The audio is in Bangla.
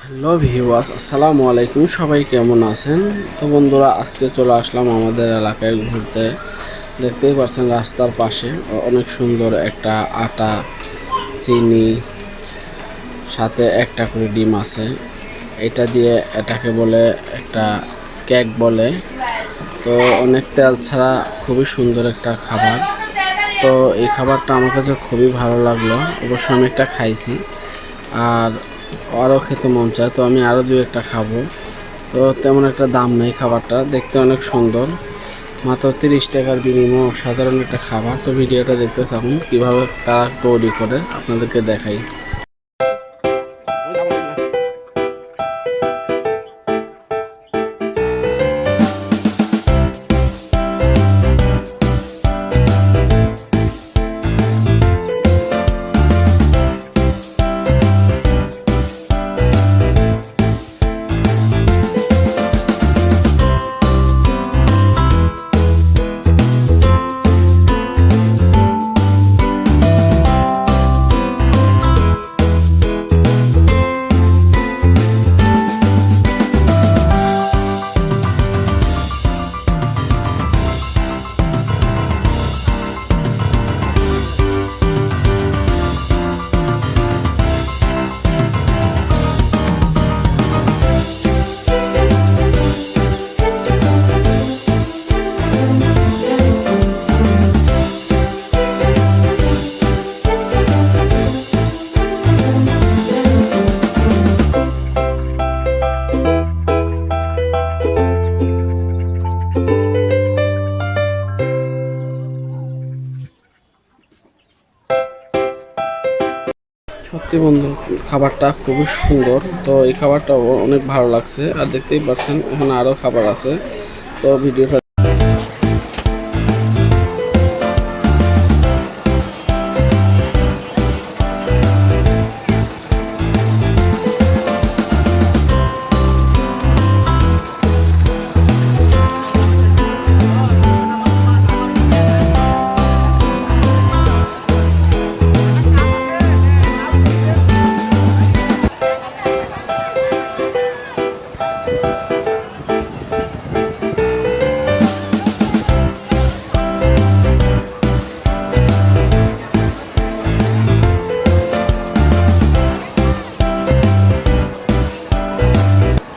হ্যালো ভিউয়ার্স, আসসালামু আলাইকুম। সবাই কেমন আছেন? তো বন্ধুরা, আজকে চলে আসলাম আমাদের এলাকায় ঘুরতে। দেখতেই পাচ্ছেন রাস্তার পাশে অনেক সুন্দর একটা আটা, চিনি, সাথে একটা করে ডিম আছে। এটা দিয়ে এটাকে বলে একটা কেক বলে। তো অনেক তেল ছাড়া খুবই সুন্দর একটা খাবার। তো এই খাবারটা আমার কাছে খুবই ভালো লাগলো। অবশ্য আমি একটা খাইছি, আর আরও খেতে মন চায়, তো আমি আরও দুই একটা খাবো। তো তেমন একটা দাম নেই, খাবারটা দেখতে অনেক সুন্দর, মাত্র 30 টাকার বিনিময়ে সাধারণ একটা খাবার। তো ভিডিওটা দেখতে থাকুন কীভাবে তারা তৈরি করে আপনাদেরকে দেখাই। সত্যি বন্ধু, খাবারটা খুবই সুন্দর। তো এই খাবারটা অনেক ভালো লাগছে। আর দেখতেই পাচ্ছেন এখানে আরও খাবার আছে। তো ভিডিওটা